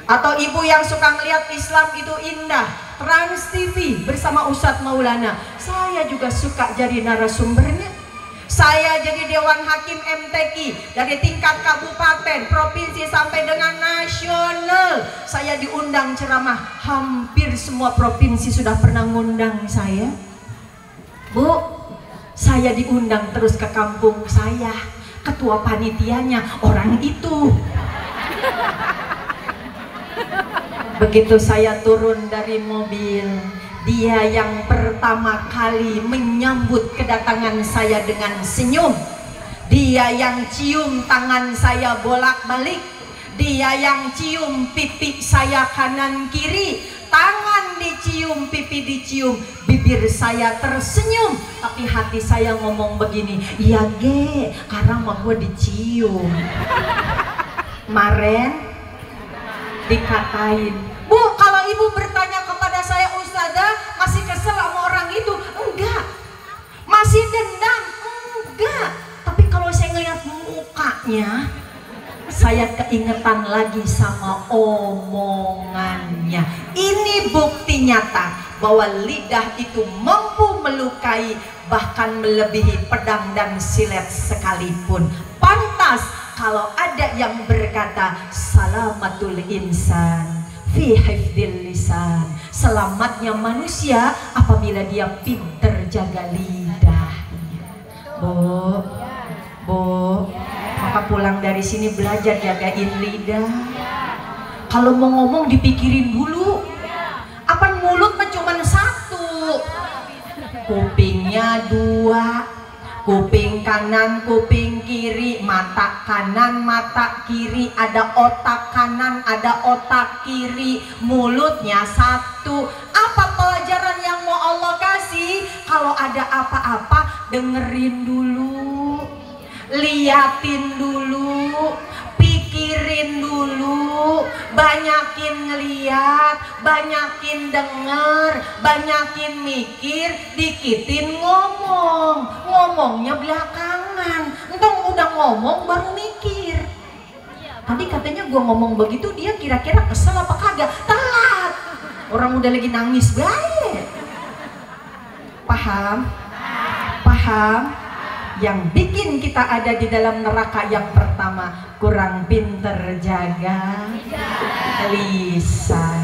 Atau ibu yang suka ngeliat Islam itu indah, Trans TV bersama Ustadz Maulana, saya juga suka jadi narasumbernya. Saya jadi Dewan Hakim MTQ dari tingkat kabupaten, provinsi sampai dengan nasional. Saya diundang ceramah, hampir semua provinsi sudah pernah ngundang saya. Bu, saya diundang terus ke kampung saya, ketua panitianya orang itu. Begitu saya turun dari mobil, dia yang pertama kali menyambut kedatangan saya dengan senyum. Dia yang cium tangan saya bolak-balik. Dia yang cium pipi saya kanan kiri. Tangan dicium, pipi dicium, bibir saya tersenyum, tapi hati saya ngomong begini, iya ge, karena mah gue dicium. Maren dikatain, Bu, kalau ibu bertanya kepada saya, Ustazah masih kesel sama orang itu? Enggak. Masih dendam? Enggak. Tapi kalau saya ngeliat mukanya, saya keingetan lagi sama omongannya. Ini bukti nyata bahwa lidah itu mampu melukai, bahkan melebihi pedang dan silet sekalipun. Pantas kalau ada yang berkata salamatul insan fi hifdil lisan, selamatnya manusia apabila dia pinter jaga lidahnya. Bu, maka pulang dari sini belajar jagain lidah. Kalau mau ngomong dipikirin dulu. Apa mulut mah cuma satu, kupingnya dua, kuping kanan, kuping kiri, mata kanan, mata kiri, ada otak kanan, ada otak kiri, mulutnya satu. Apa pelajaran yang mau Allah kasih? Kalau ada apa-apa dengerin dulu, liatin dulu, pikirin dulu, banyakin ngeliat, banyakin denger, banyakin mikir, dikitin ngomong. Ngomongnya belakangan, entong udah ngomong baru mikir. Tadi katanya gua ngomong begitu, dia kira-kira kesel apa kagak? Telat, orang udah lagi nangis baik. Paham? Paham? Yang bikin kita ada di dalam neraka yang pertama, kurang pinter jaga lisan.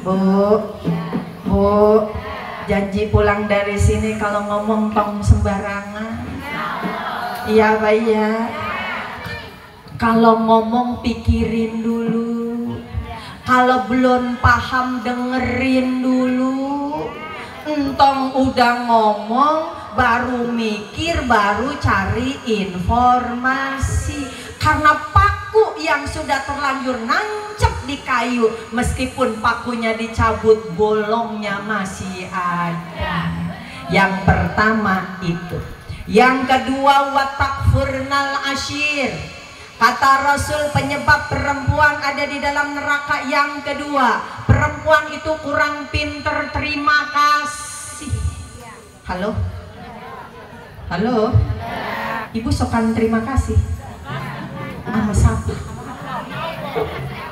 Bu, janji pulang dari sini kalau ngomong tong sembarangan. Iya Pak ya. Kalau ngomong pikirin dulu. Kalau belum paham dengerin dulu. Entong udah ngomong baru mikir, baru cari informasi. Karena paku yang sudah terlanjur nancep di kayu, meskipun pakunya dicabut, bolongnya masih ada. Yang pertama itu. Yang kedua, watakfurnal asyir. Kata Rasul, penyebab perempuan ada di dalam neraka yang kedua, perempuan itu kurang pinter terima kasih. Halo? Halo? Ibu sokan terima kasih? Sama siapa?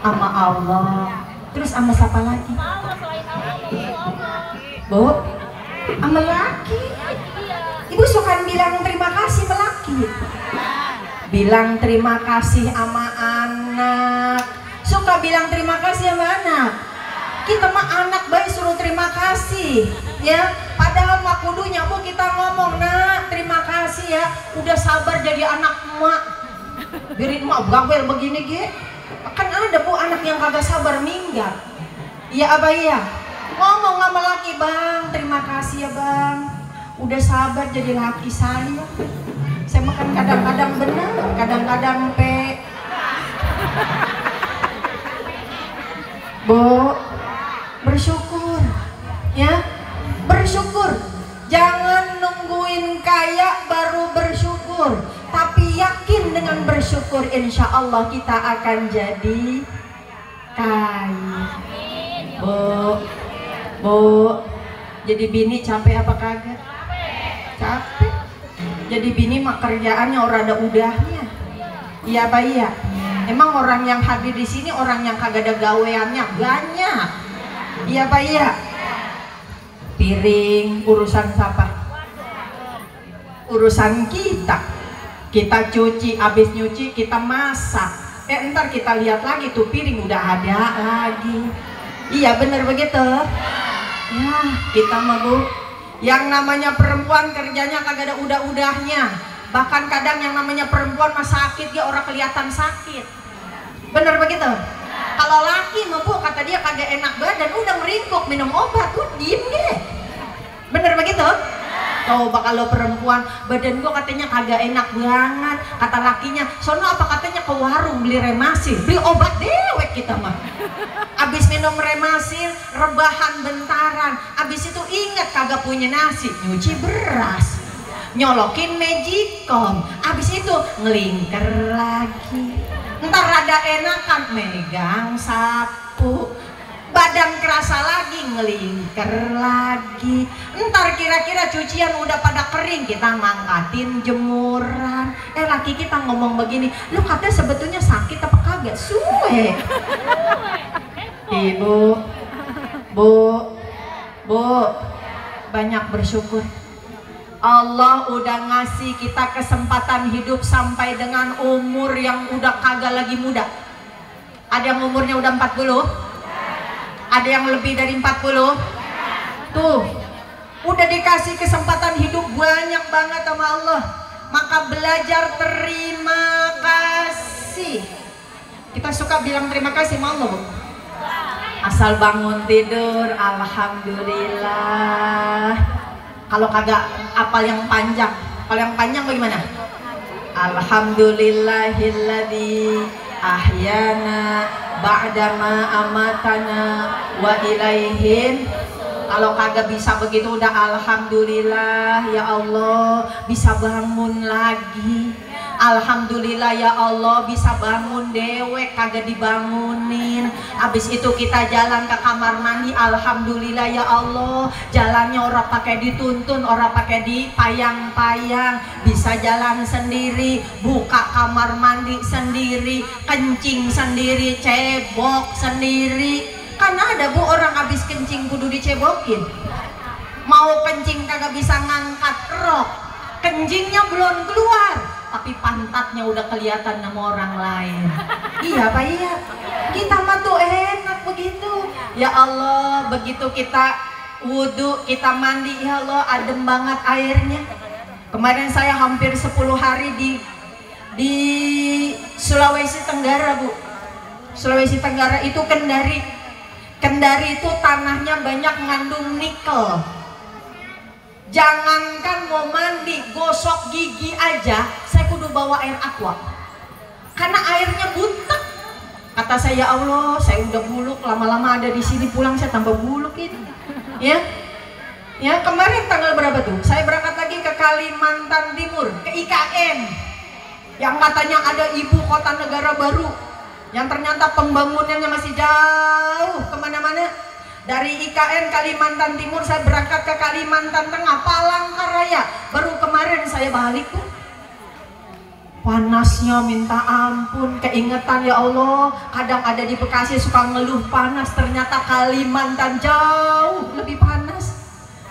Sama Allah. Terus sama siapa lagi? Bu? Sama laki. Ibu sokan bilang terima kasih sama laki. Bilang terima kasih sama anak. Suka bilang terima kasih sama anak. Kita mah anak baik suruh terima kasih, ya. Padahal mah kudunya Bu kita ngomong, nak terima kasih ya, udah sabar jadi anak emak. Biarin emak gawel begini ge. Kan ada Bu anak yang kagak sabar minggat. Iya abah ya. Ngomong sama laki, Bang terima kasih ya Bang. Udah sabar jadi laki saya. Saya makan kadang-kadang benar, kadang-kadang Bu, bersyukur ya, bersyukur. Jangan nungguin kaya baru bersyukur, tapi yakin dengan bersyukur insya Allah kita akan jadi kaya. Bu, jadi bini capek apa kagak? Capek. Jadi bini mah kerjaannya orang ada udahnya. Iya apa iya? Emang orang yang hadir di sini orang yang kagak ada gaweannya banyak. Iya apa iya? Piring urusan siapa? Urusan kita. Kita cuci, habis nyuci kita masak. Ntar kita lihat lagi tuh piring udah ada lagi. Iya bener begitu. Ya kita mah Bu, yang namanya perempuan kerjanya kagak ada udah-udahnya. Bahkan kadang yang namanya perempuan mah sakit dia orang kelihatan sakit. Bener begitu? Kalau laki mah Bu kata dia kagak enak badan udah meringkuk minum obat tuh diem deh. Bener begitu? Coba kalau perempuan badan gua katanya kagak enak banget, kata lakinya sono apa katanya ke warung beli remasil, beli obat dewek kita mah. Abis minum remasil rebahan bentaran, abis itu inget kagak punya nasi nyuci beras, nyolokin magicom, abis itu ngelingker lagi, ntar rada enakan megang sapu, badan kerasa lagi ngelingker lagi, ntar kira-kira cucian udah pada kering kita ngangkatin jemuran. Laki kita ngomong begini, lu kata sebetulnya sakit apa kagak? Suwe. Ibu, Bu, banyak bersyukur. Allah udah ngasih kita kesempatan hidup sampai dengan umur yang udah kagak lagi muda. Ada yang umurnya udah 40? Ada yang lebih dari 40? Tuh, udah dikasih kesempatan hidup banyak banget sama Allah. Maka belajar terima kasih. Kita suka bilang terima kasih sama Allah, Bu. Asal bangun tidur, alhamdulillah. Kalau kagak apal yang panjang, kalau yang panjang bagaimana? Alhamdulillahilladzi ahyana ba'dama amatana wa ilaihin. Kalau kagak bisa begitu udah alhamdulillah ya Allah bisa bangun lagi. Alhamdulillah ya Allah bisa bangun dewek kagak dibangunin. Habis itu kita jalan ke kamar mandi, alhamdulillah ya Allah jalannya orang pakai dituntun, orang pakai dipayang-payang, bisa jalan sendiri, buka kamar mandi sendiri, kencing sendiri, cebok sendiri. Karena ada Bu orang habis kencing kudu dicebokin, mau kencing kagak bisa ngangkat rok, kencingnya belum keluar tapi pantatnya udah kelihatan sama orang lain. Iya Pak, iya. Kita mah tuh enak begitu. Ya Allah, begitu kita wudhu, kita mandi, ya Allah adem banget airnya. Kemarin saya hampir 10 hari di Sulawesi Tenggara, Bu. Sulawesi Tenggara itu Kendari. Kendari itu tanahnya banyak mengandung nikel. Jangankan mau mandi, gosok gigi aja saya kudu bawa air aqua karena airnya butek. Kata saya, ya Allah saya udah buluk, lama-lama ada di sini pulang saya tambah buluk itu. Ya kemarin tanggal berapa tuh saya berangkat lagi ke Kalimantan Timur, ke IKN yang katanya ada ibu kota negara baru yang ternyata pembangunannya masih jauh kemana-mana. Dari IKN Kalimantan Timur saya berangkat ke Kalimantan Tengah, Palangkaraya. Baru kemarin saya balik tuh. Panasnya minta ampun, keingetan ya Allah. Kadang ada di Bekasi suka ngeluh panas, ternyata Kalimantan jauh lebih panas.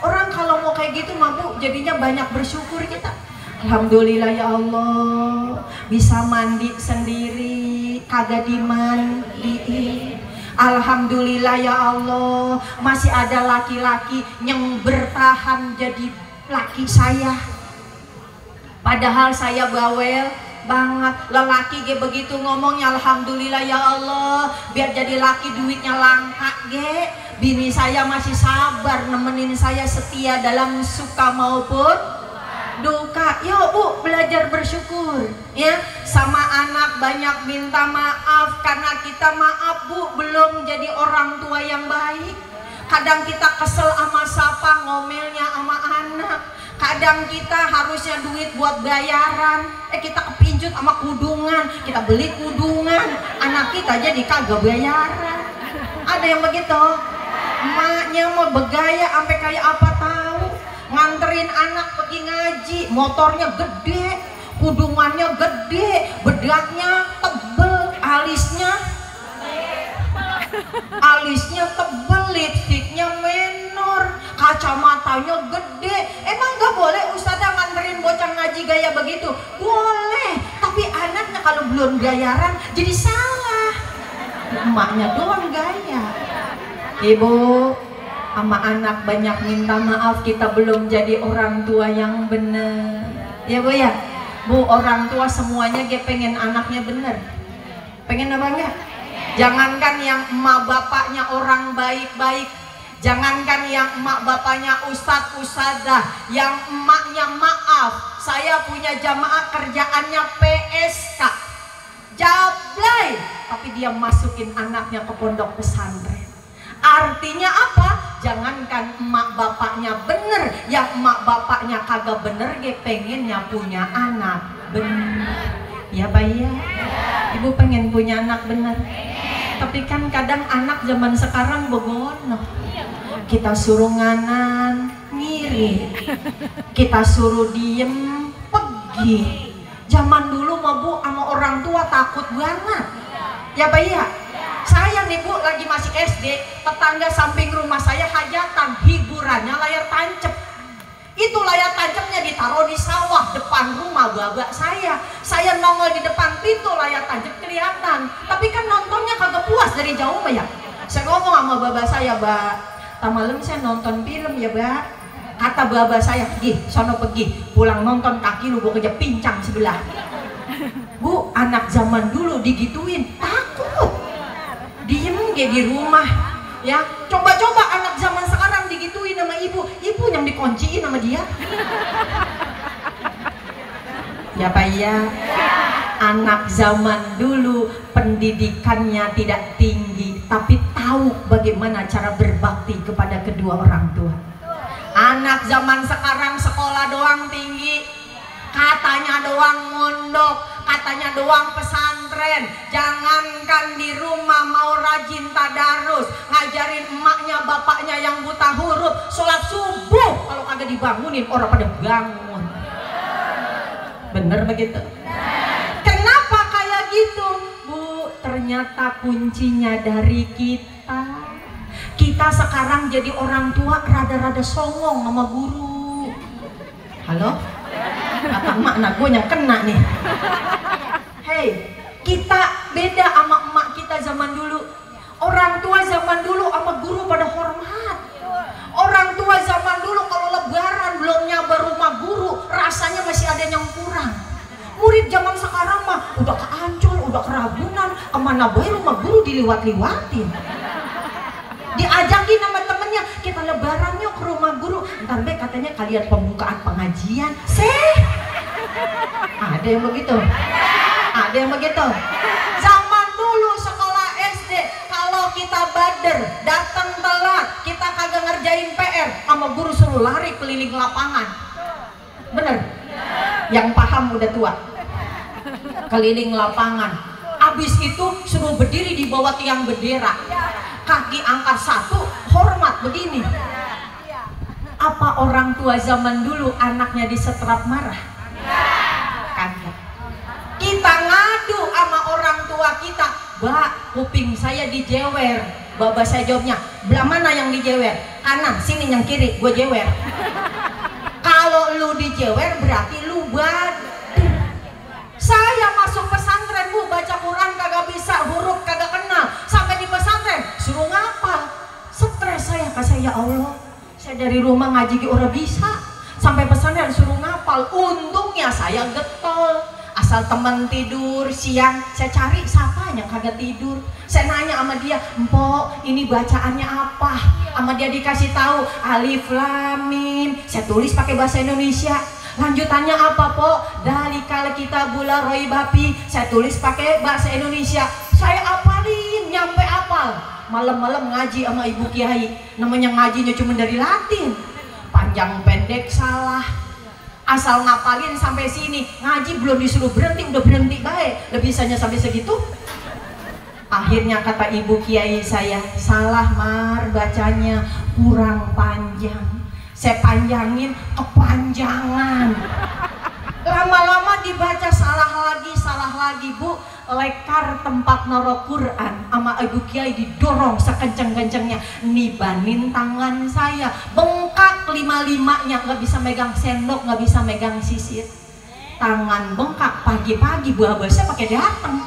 Orang kalau mau kayak gitu mah Bu, jadinya banyak bersyukur kita. Alhamdulillah ya Allah, bisa mandi sendiri, kagak dimandiin. Alhamdulillah ya Allah, masih ada laki-laki yang bertahan jadi laki saya. Padahal saya bawel banget. Lelaki ge begitu ngomongnya, alhamdulillah ya Allah, biar jadi laki duitnya langka ge, Bini saya masih sabar nemenin saya, setia dalam suka maupun duka. Yuk Bu, belajar bersyukur ya. Sama anak banyak minta maaf, karena kita maaf Bu belum jadi orang tua yang baik. Kadang kita kesel sama sapa, ngomelnya sama anak. Kadang kita harusnya duit buat bayaran, kita kepincut sama kudungan, kita beli kudungan, anak kita jadi kagak bayaran. Ada yang begitu. Emaknya mau begaya sampai kayak apa tahu, nganterin anak pergi ngaji, motornya gede, kudungannya gede, bedaknya tebel, alisnya tebel, lipstiknya menor, kacamatanya gede. Emang gak boleh ustazah nganterin bocah ngaji gaya begitu? Boleh, tapi anaknya kalau belum bayaran jadi salah. Emaknya doang gaya. Ibu sama anak banyak minta maaf, kita belum jadi orang tua yang benar. Ya Bu ya? Bu, orang tua semuanya pengen anaknya benar. Pengen apa enggak? Jangankan yang emak bapaknya orang baik-baik, jangankan yang emak bapaknya ustadz ustadzah, yang emaknya maaf, saya punya jamaah kerjaannya PSK, jablay, tapi dia masukin anaknya ke pondok pesantren. Artinya apa? Jangankan emak bapaknya bener, yang emak bapaknya kagak bener, pengennya punya anak bener. Ya Pak ya? Ibu pengen punya anak bener. Tapi kan kadang anak zaman sekarang begono. Kita suruh nganan, ngiri. Kita suruh diem, pergi. Zaman dulu mah Bu sama orang tua takut banget. Ya Pak ya? Saya nih Bu lagi masih SD, tetangga samping rumah saya hajatan, hiburannya layar tancap. Itu layar tancapnya ditaruh di sawah depan rumah babak saya. Saya nongol di depan pintu, layar tancap kelihatan. Tapi kan nontonnya kagak puas dari jauh Mbak ya. Saya ngomong sama babak saya, Mbak, tak malam saya nonton film ya Mbak. Kata babak saya, "Gih, sono pergi, pulang nonton kaki lu gua kerja pincang sebelah." Bu, anak zaman dulu digituin, takut. Diem di rumah ya. Coba-coba anak zaman sekarang digituin sama ibu yang dikunciin sama dia. Ya Pak ya. Anak zaman dulu pendidikannya tidak tinggi, tapi tahu bagaimana cara berbakti kepada kedua orang tua. Anak zaman sekarang sekolah doang tinggi, katanya doang mondok, katanya doang pesantren. Jangankan di rumah mau rajin tadarus, ngajarin emaknya bapaknya yang buta huruf, sholat subuh kalau kagak dibangunin orang pada bangun. Bener begitu? Kenapa kayak gitu Bu? Ternyata kuncinya dari kita. Kita sekarang jadi orang tua rada-rada songong sama guru. Halo? Kata emak, anak gue yang kena nih. Hei, kita beda sama emak kita zaman dulu. Orang tua zaman dulu sama guru pada hormat. Orang tua zaman dulu kalau lebaran belum nyabar rumah guru, rasanya masih ada yang kurang. Murid zaman sekarang mah udah ke Ancol, udah ke Ragunan, kemana bae rumah guru diliwat-liwatin. Diajakin sama temennya, kita lebaran yuk ke rumah guru. Ntar deh katanya kalian pembukaan pengajian. Ada yang begitu. Ada yang begitu. Zaman dulu sekolah SD, kalau kita bader, datang telat, kita kagak ngerjain PR, sama guru suruh lari keliling lapangan. Bener? Yang paham udah tua. Keliling lapangan. Abis itu suruh berdiri di bawah tiang bendera. Kaki angkat satu, hormat begini. Apa orang tua zaman dulu anaknya disetrap marah? Kagak. Kita ngadu sama orang tua kita, "Mbak, kuping saya dijewer." Baba saya jawabnya, "Belah mana yang dijewer? Kanan, sini yang kiri, gue jewer." Kalau lu dijewer berarti lu badu. Saya masuk pesantren Bu, baca Quran kagak bisa, huruf kagak kenal. Sampai di pesantren suruh ngapal. Stres saya, kata ya Allah, saya dari rumah ngaji orang bisa, sampai pesantren suruh ngapal. Untungnya saya getol, asal temen tidur siang, saya cari siapa yang kagak tidur. Saya nanya sama dia, "Empok, ini bacaannya apa?" Sama dia dikasih tahu, alif lam mim. Saya tulis pakai bahasa Indonesia. Lanjutannya apa, Pok? Dalikal kitabul la raiba fi. Saya tulis pakai bahasa Indonesia. Saya apalin, nyampe apal. Malam-malam ngaji sama ibu kiai. Namanya ngajinya cuma dari Latin. Panjang pendek salah. Asal ngapalin sampai sini, ngaji belum disuruh berhenti, udah berhenti baik. Lebih bisanya sampai segitu. Akhirnya kata ibu kiai saya, "Salah Mar, bacanya kurang panjang." Saya panjangin, kepanjangan. Lama-lama dibaca salah lagi, Bu. Lekar tempat naro Quran sama ibu kiai didorong sekenceng-kencengnya. Nibanin tangan saya, bengkak 5-5-nya, nggak bisa megang sendok, nggak bisa megang sisir. Tangan bengkak, pagi-pagi buah saya pakai datang.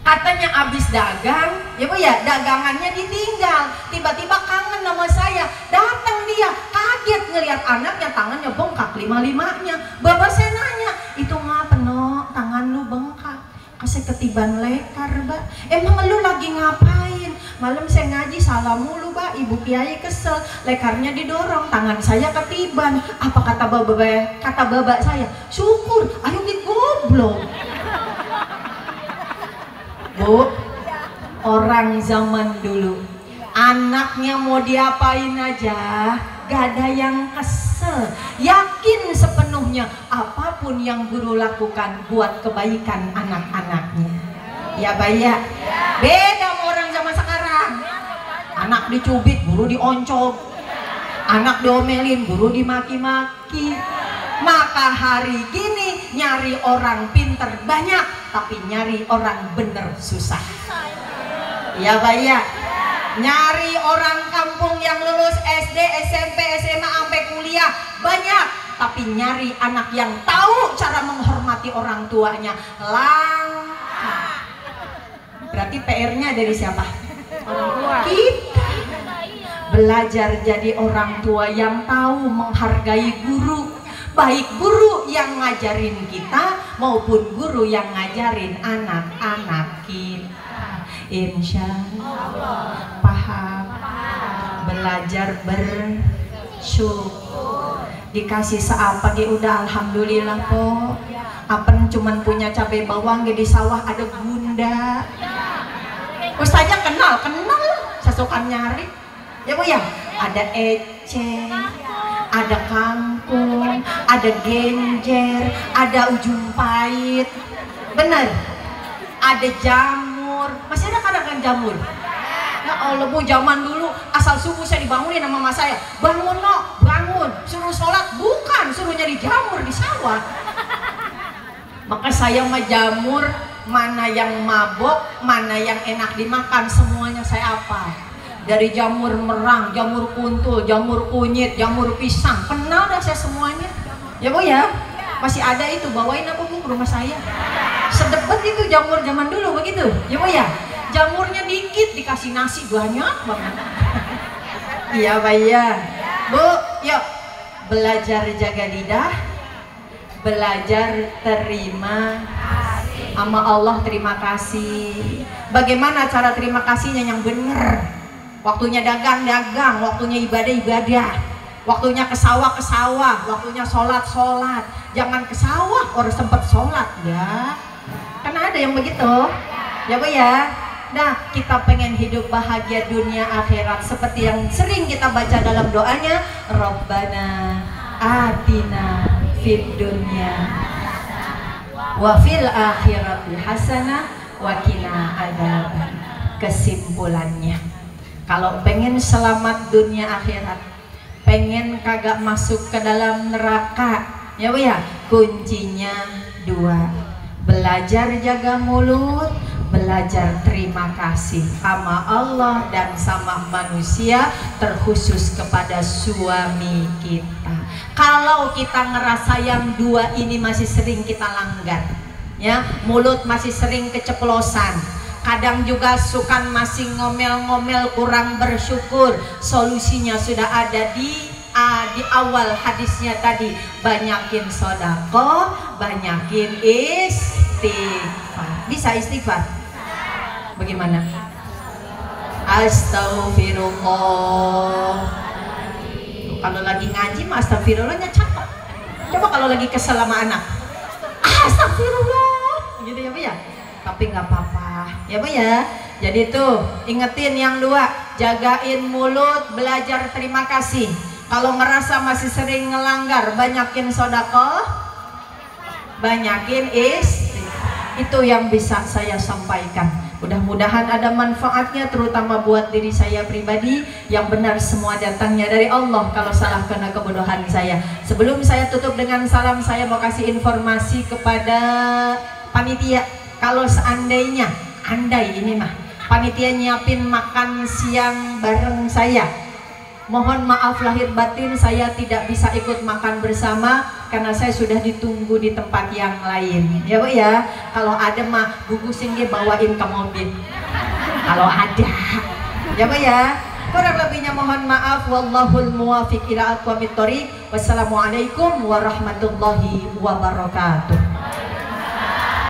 Katanya abis dagang, ya Bu ya, dagangannya ditinggal. Tiba-tiba kangen sama saya, datang dia, kaget ngelihat anaknya tangannya bengkak 5-5-nya. Bapak saya nanya, "Itu ngapa no, tangan lu bengkak?" "Kasih ketiban lekar, Mbak." "Emang lu lagi ngapain?" "Malam saya ngaji salah mulu, Mbak, ibu kiai kesel, lekarnya didorong, tangan saya ketiban." Apa kata babak saya? "Syukur, ayo digoblok." Bu, orang zaman dulu anaknya mau diapain aja gak ada yang kesel, yakin sepenuhnya apapun yang guru lakukan buat kebaikan anak-anaknya. Ya Baya, beda sama orang zaman sekarang. Anak dicubit, guru dioncok. Anak diomelin, guru dimaki-maki. Maka hari gini nyari orang pinter banyak, tapi nyari orang bener susah. Ya Baya, nyari orang kampung yang lulus SD, SMP, SMA, sampai kuliah banyak, tapi nyari anak yang tahu cara menghormati orang tuanya langka. Berarti PR-nya dari siapa? Orang tua. Kita. Belajar jadi orang tua yang tahu menghargai guru. Baik guru yang ngajarin kita maupun guru yang ngajarin anak-anak kita. Insya Allah paham. Belajar bersyukur. Dikasih seapa ge udah alhamdulillah kok. Apen cuman punya cabai bawang ge di sawah ada gunda. Ustaznya kenal sesukan nyari. Ya Bu ya, ada eceng, ada kangkung, ada genjer, ada ujung pahit, bener, ada jamur. Masih ada kadang-kadang jamur? Ya Allah Bu, zaman dulu asal subuh saya dibangunin sama mama saya, "Bangun no, bangun, suruh sholat." Bukan, suruh nyari jamur di sawah. Maka saya mah jamur, mana yang mabok, mana yang enak dimakan, semuanya saya hafal. Dari jamur merang, jamur kuntul, jamur kunyit, jamur pisang, kenal dah saya semuanya. Ya Bu ya, masih ada itu, bawain apa Bu ke rumah saya. Sedep banget itu jamur zaman dulu begitu. Ya Bu ya, jamurnya dikit dikasih nasi banyak banget. Iya Pak ya. Bu, yuk belajar jaga lidah, belajar terima sama Allah, terima kasih. Bagaimana cara terima kasihnya yang benar? Waktunya dagang, waktunya ibadah, waktunya ke sawah, waktunya sholat. Jangan ke sawah orang sempat sholat ya. Karena ada yang begitu. Ya Bu ya. Nah, kita pengen hidup bahagia dunia akhirat seperti yang sering kita baca dalam doanya, Rabbana atina fid dunya wa fil akhirati hasanah wa qina adzaban. Kesimpulannya, kalau pengen selamat dunia akhirat, pengen kagak masuk ke dalam neraka, ya Bu ya, kuncinya dua: belajar jaga mulut, belajar terima kasih sama Allah dan sama manusia, terkhusus kepada suami kita. Kalau kita ngerasa yang dua ini masih sering kita langgar, ya, mulut masih sering keceplosan, kadang juga suka masih ngomel-ngomel, kurang bersyukur, solusinya sudah ada di di awal hadisnya tadi, banyakin sodako, banyakin istighfar. Bisa istighfar? Bagaimana? Astaghfirullah. Kalau lagi ngaji mah astagfirullahnya capek. Coba kalau lagi kesel sama anak, astagfirullah gitu ya Bu ya. Tapi nggak apa-apa ya Bu ya. Jadi tuh ingetin yang dua, jagain mulut, belajar terima kasih. Kalau ngerasa masih sering ngelanggar, banyakin sodako, banyakin istighfar. Itu yang bisa saya sampaikan. Mudah-mudahan ada manfaatnya, terutama buat diri saya pribadi. Yang benar semua datangnya dari Allah, kalau salah karena kebodohan saya. Sebelum saya tutup dengan salam, saya mau kasih informasi kepada panitia. Kalau seandainya, andai ini mah panitia nyiapin makan siang bareng saya, mohon maaf lahir batin, saya tidak bisa ikut makan bersama karena saya sudah ditunggu di tempat yang lain ya Bu ya. Kalau ada mah bungkusin dia, bawain ke mobil kalau ada ya Bu ya. Kurang lebihnya mohon maaf. Wallahul muwafiq ila aqwamit thoriq. Wassalamualaikum warahmatullahi wabarakatuh.